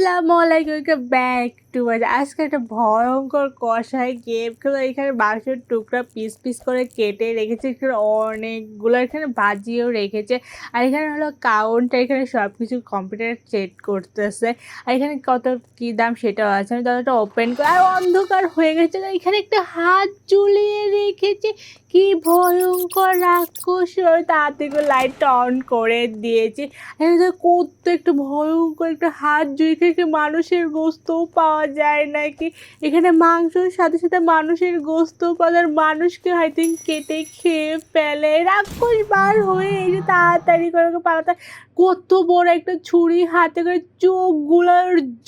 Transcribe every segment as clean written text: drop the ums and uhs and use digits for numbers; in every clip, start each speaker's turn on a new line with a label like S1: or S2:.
S1: আসসালামু আলাইকুম, welcome back to my. আজকে একটা ভয়ঙ্কর কষাই গেম খেলো। এখানে মাংসের টুকরা পিস পিস করে কেটে রেখেছে, এখানে অনেকগুলো এখানে ভাজিয়েও রেখেছে। আর এখানে হলো কাউন্টার, এখানে সব কিছু কম্পিউটার চেক করতেছে। আর এখানে কত কী দাম সেটাও আছে। আমি ততটা ওপেন করে আর অন্ধকার হয়ে গেছে। এখানে একটা হাত ঝুলিয়ে রেখেছে, কি ভয়ঙ্কর রাক্ষস। তাড়াতাড়ি করে লাইটটা অন করে দিয়েছে। কত একটা ভয়ঙ্কর একটা হাত জুড়ে থেকে মানুষের গোস্তও পাওয়া যায় নাকি। এখানে মাংসর সাথে সাথে মানুষের গোস্তও পাওয়া যায়, মানুষকে আই থিঙ্ক কেটে খেয়ে ফেলে। রাক্ষস বার হয়ে এই যে তাড়াতাড়ি করে ওকে পালাতে। কত বড় একটা ছুরি হাতে করে, চোখগুলো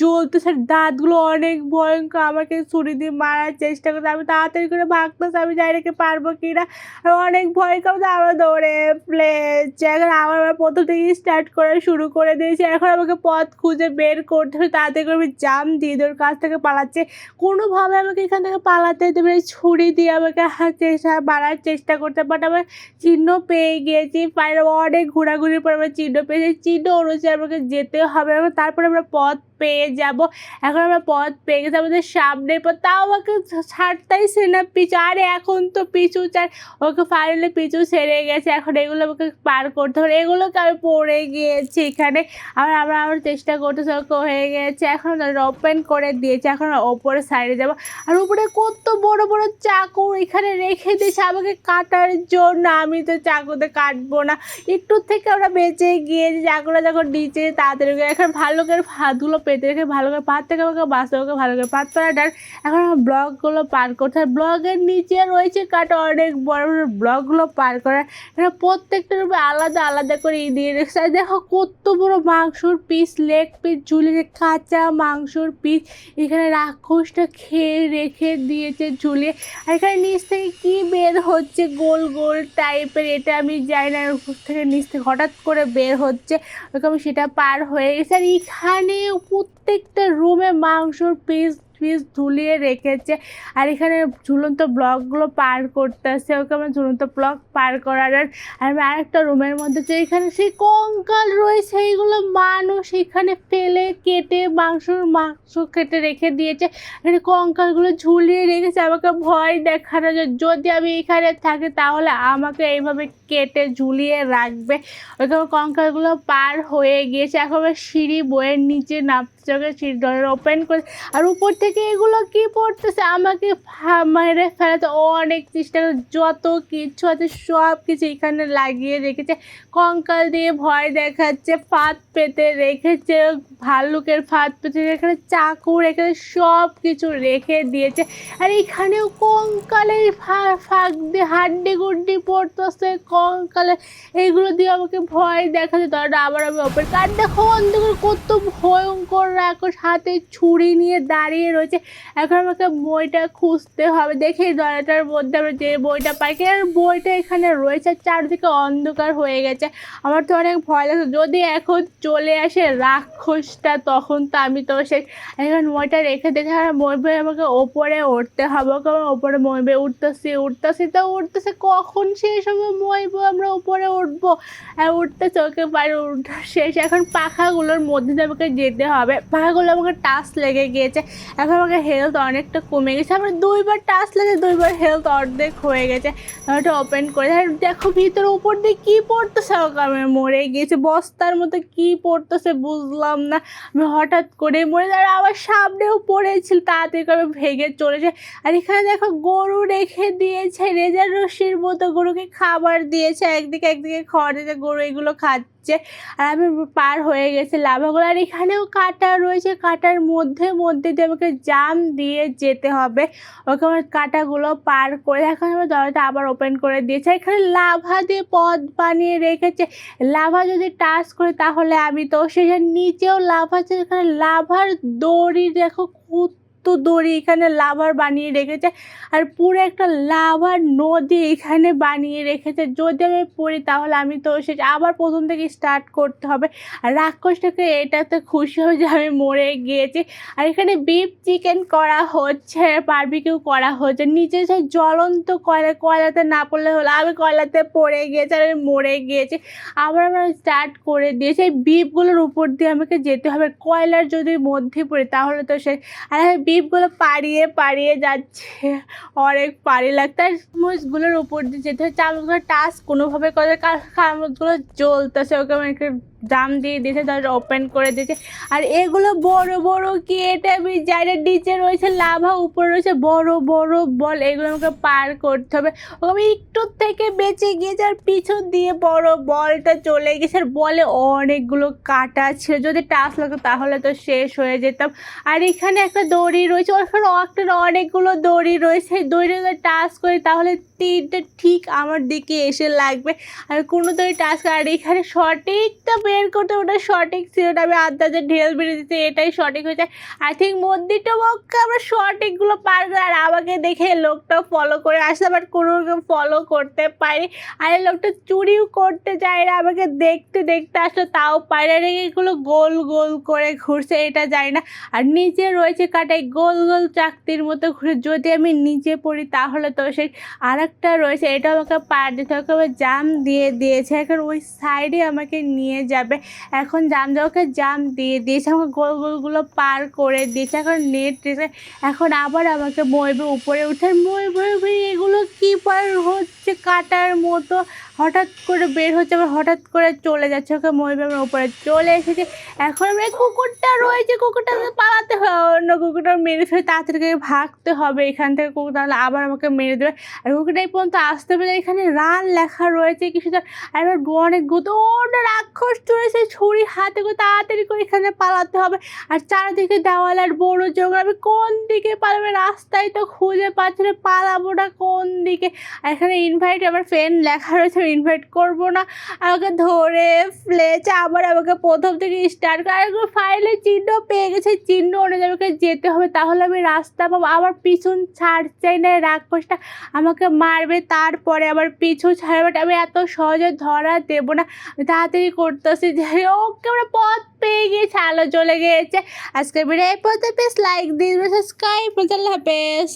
S1: জ্বলতেছে, দাঁতগুলো অনেক ভয়ঙ্কর। আমাকে ছুরি দিয়ে মারার চেষ্টা করতে, আমি তাড়াতাড়ি করে ভাগতেছে, আমি যাই রেখে পারবো কিনা। আর অনেক ভয় করতে আমার দৌড়ে ফেলেছে। এখন আমার প্রথম থেকে স্টার্ট করা শুরু করে দিয়েছে। এখন আমাকে পথ খুঁজে বের করতে হবে, তাড়াতাড়ি করে আমি জাম দিয়ে ওর কাছ থেকে পালাচ্ছে। কোনোভাবে আমাকে এখান থেকে পালাতে দেবে, ছুরি দিয়ে আমাকে চেষ্টা মারার চেষ্টা করতে। বাট আমার চিহ্ন পেয়ে গিয়েছি, পায়ের অনেক ঘোরাঘুরির পর আমরা চিহ্ন পেয়েছি। চিহ্ন অনুযায়ী আমাকে যেতে হবে, এবং তারপরে আমরা পথ পেয়ে যাব। এখন আমরা পথ পেয়ে গেছি আমাদের সামনের পথ, তাও আমাকে ছাড়তেইছে না পিছু। আরে এখন তো পিছু চার, ওকে ফাইনালি পিছু ছেড়ে গেছে। এখন এগুলো আমাকে পার করতে হবে, এগুলোকে আমি পড়ে গিয়েছি এখানে। আমার চেষ্টা করতেছে, ওকে হয়ে গেছে। এখন ওপেন করে দিয়েছে, এখন ওপরে সাইডে যাব। আর উপরে কত বড় বড় চাকু এখানে রেখে দিয়েছে আমাকে কাটার জন্য। আমি তো চাকুতে কাটবো না, একটু থেকে আমরা বেঁচে গিয়েছি। চাকুটা যখন নিচে তাড়াতাড়ি এখন ভালো করে হাতগুলো পেতে রেখে ভালো করে পাত থেকে আমাকে বাঁচতে, ওকে ভালো করে পাত পাড়াটার। এখন আমার ব্লকগুলো পার করতে হয়, ব্লকের নিচে রয়েছে কাটা অনেক বড় বড় ব্লকগুলো পার করার। এখানে প্রত্যেকটার উপরে আলাদা আলাদা করে দিয়ে রেখেছে। আর দেখো কত বড় মাংসর পিস, লেগ পিস ঝুলিয়ে, কাঁচা মাংসর পিস এখানে রাক্ষসটা খেয়ে রেখে দিয়েছে ঝুলিয়ে। আর এখানে নিচ থেকে কি বের হচ্ছে গোল গোল টাইপের, এটা আমি জানি না। উপর থেকে নিচ থেকে হঠাৎ করে বের হচ্ছে, ওরকম সেটা পার হয়ে গেছে। আর এখানে প্রত্যেকটা রুমে মাংসর পিস পিস ঝুলিয়ে রেখেছে। আর এখানে ঝুলন্ত ব্লকগুলো পার করতেছে, ওকে আমার ঝুলন্ত ব্লক পার করার। আর আমি আরেকটা রুমের মধ্যে যে এখানে সেই কঙ্কাল রয়েছে, এইগুলো মানুষ এখানে ফেলে কেটে মাংস কেটে রেখে দিয়েছে। এখানে কঙ্কালগুলো ঝুলিয়ে রেখেছে, আমাকে ভয় দেখানো যায় যদি আমি এখানে থাকি তাহলে আমাকে এইভাবে কেটে ঝুলিয়ে রাখবে। ওইখানে কঙ্কালগুলো পার হয়ে গিয়েছে। এখন সিঁড়ি বইয়ের নিচে নামতে সিঁড়ি দরজা ওপেন করে। আর উপর থেকে এগুলো কি পড়তেছে, আমাকে মেরে ফেলাতে অনেক চেষ্টা করে। যত কিছু আছে সব কিছু এখানে লাগিয়ে রেখেছে, কঙ্কাল দিয়ে ভয় দেখাচ্ছে, ফাঁদ পেতে রেখেছে, ভাল্লুকের ফাঁদ পেতে, এখানে চাকু রেখে সব কিছু রেখে দিয়েছে। আর এখানেও কঙ্কালের ফাঁক দিয়ে হাড্ডি গুড্ডি পড়তেছে, কঙ্কালে এইগুলো দিয়ে আমাকে ভয় দেখাচ্ছে। তারপরে আবার আমি ওপেন কার দেখো অন্ধকার, কত ভয়ঙ্কর রাক্ষস হাতে ছুরি নিয়ে দাঁড়িয়ে রয়েছে। এখন আমাকে বইটা খুঁজতে হবে, দেখি দরজাটার মধ্যে আমরা যে বইটা পাই কি। আর বইটা এখানে রয়েছে, চারদিকে অন্ধকার হয়ে গেছে। আমার তো অনেক ভয় লাগছে, যদি এখন চলে আসে রাক্ষসটা তখন তো আমি তো সেই। এখন বইটা রেখে দেখে আর মই বই আমাকে ওপরে উঠতে হবে, ওকে আমার ওপরে মই বই উঠতেছে কখন শেষ হবে মই বই, আমরা উপরে উঠবো। আর উঠতেছে, ওকে বাইরে উঠা শেষ। এখন পাখাগুলোর মধ্যে দিয়ে আমাকে যেতে হবে, পাখাগুলো আমাকে টাচ লেগে গিয়েছে। এখন আমাকে হেলথ অনেকটা কমে গেছে, আমার 2বার টাচ লেগে 2বার হেলথ অর্ধেক হয়ে গেছে। ওটা ওপেন করে দেখো ভিতরে উপর দিয়ে কী পড়তেছে, ওকে আমি মরে গিয়েছি। বস্তার মতো কী পড়তেছে বুঝলাম না, আমি হঠাৎ করে মরে যাই। আমার সামনেও পড়েছিল, তাড়াতাড়ি করে ভেঙে চলেছে। আর এখানে দেখো গরু রেখে দিয়েছে, রেজার রশ্মির মতো গরুকে খাবার দিয়েছে, একদিকে একদিকে খাওয়া দিয়েছে, গরু এগুলো খাচ্ছে। আর আমি পার হয়ে গেছি লাভাগুলো। আর এখানেও কাঁটা রয়েছে, কাঁটার মধ্যে মধ্যে দিয়ে আমাকে জাম দিয়ে যেতে হবে। ওকে আমার কাঁটাগুলো পার করে এখন আমার দরজাটা আবার ওপেন করে দিয়েছে। এখানে লাভা দিয়ে পথ বানিয়ে রেখেছে, লাভা যদি টাচ করে তাহলে আমি তো সেখানে নিচেও লাভা আছে। এখানে লাভার দড়ি দেখো কত কত দড়ি এখানে লাভার বানিয়ে রেখেছে, আর পুরো একটা লাভার নদী এখানে বানিয়ে রেখেছে। যদি আমি পড়ি তাহলে আমি তো শেষ, আবার প্রথম থেকে স্টার্ট করতে হবে। আর রাক্ষসটাকে এটাতে খুশি হবে যে আমি মরে গিয়েছি। আর এখানে বিফ চিকেন করা হচ্ছে, বারবিকিউ করা হচ্ছে। নিচে সেই জ্বলন্ত কয়লাতে না পড়লে হলো, আমি কয়লাতে পড়ে গিয়েছি আর আমি মরে গিয়েছি। আবার আমরা স্টার্ট করে দিয়েছি। এই বিফগুলোর উপর দিয়ে আমাকে যেতে হবে, কয়লার যদি মধ্যে পড়ি তাহলে তো সে, আর আমি বিফগুলো পাড়িয়ে যাচ্ছে, অনেক পাড়ি লাগতো। আর চামচগুলোর উপর দিয়ে যেতে হয়, চামচগুলো টাচ কোনোভাবে করে, চামচগুলো জ্বলতেছে, ওকে আমি একটা জাম দিয়ে দিয়েছে, তারপর ওপেন করে দিয়েছে। আর এগুলো বড় বড় কি, এটা আমি জানি না। নিচে রয়েছে লাভা, উপরে রয়েছে বড় বড় বল, এগুলো আমাকে পার করতে হবে। আমি একটু থেকে বেঁচে গিয়েছে, আর পিছন দিয়ে বড় বলটা চলে গেছে, আর বলে অনেকগুলো কাটা ছিল, যদি টাচ লাগতো তাহলে তো শেষ হয়ে যেতাম। আর এখানে একটা দড়ি রয়েছে, ওখানে অনেকগুলো দড়ি রয়েছে, দড়িগুলো টাচ করি তাহলে তীরটা ঠিক আমার দিকে এসে লাগবে। আর কোনো দড়ি টাচ করে, আর এখানে সঠিকটা বের করতে, ওটা সঠিক ছিল না, আমি আন্দাজে ঢেল বেরিয়ে দিচ্ছি, এটাই সঠিক হয়েছে। আই থিঙ্ক মন্দিরটা পক্ষে আমরা সঠিকগুলো পার করে, আর আমাকে দেখে লোকটা ফলো করে আসলে, বাট কোনো রকম ফলো করতে পারি। আর এই লোকটা চুরিও করতে চায় না, আমাকে দেখতে দেখতে আসলে তাও পারে। আর এগুলো গোল গোল করে ঘুরছে, এটা যায় না। আর নিচে রয়েছে কাটাই গোল গোল চাকতির মতো ঘুরে, যদি আমি নিচে পড়ি তাহলে তো সেই, আর একটা রয়েছে, এটা আমাকে পার দিতে হবে। জাম দিয়ে দিয়েছে, এখন ওই সাইডে আমাকে নিয়ে যাবে। এখন জাম দিয়ে দিয়েছে, আমাকে গোল গোলগুলো পার করে দিয়েছে। এখন নেট দিয়েছে, এখন আবার আমাকে মইবে উপরে উঠে, মইবে এগুলো কী পার হচ্ছে কাটার মতো, হঠাৎ করে বের হচ্ছে আবার হঠাৎ করে চলে যাচ্ছে। ওকে মইবে আমার উপরে চলে এসেছে। এখন আমরা কুকুরটা রয়েছে, কুকুরটাকে পালাতে হবে, অন্য কুকুরটা মেরে ফেলে তাড়াতাড়ি করে ভাগতে হবে এখান থেকে, কুকুর তাহলে আবার আমাকে মেরে দেবে। আর কুকুরটা এই পর্যন্ত আসতে পারে, এখানে রান লেখা রয়েছে কিছুটা। আর এবার অনেক গুতো ওটা রাক্ষস চলেছে, ছুরি হাতে করে তাড়াতাড়ি করে এখানে পালাতে হবে। আর চারিদিকে দেওয়াল আর বড় জঙ্গল, আমি কোন দিকে পালাবে, রাস্তায় তো খুঁজে পাচ্ছি না, পালাবোটা কোন দিকে। আর এখানে ইনভাইট আমার ফ্রেন্ড লেখা রয়েছে, ইনভাইট করবো না, আমাকে ধরে ফেলেছে, আবার আমাকে প্রথম থেকে স্টার্ট করে। আর ফাইলে চিহ্ন পেয়ে গেছে, চিহ্ন অনুযায়ী আমাকে যেতে হবে, তাহলে আমি রাস্তা পাবো। আবার পিছন ছাড়ছেই না, রাক্ষসটা আমাকে মারবে, তারপরে আবার পিছু ছাড়বে, আমি এত সহজে ধরা দেবো না, তাড়াতাড়ি করতেছি। ওকে আমরা পথ পেয়ে গিয়েছে, আলো চলে গিয়েছে। আজকের ভিডিও এই পর্যন্ত, প্লিজ লাইক দিন, সাবস্ক্রাইব, আল্লাহ হাফেজ।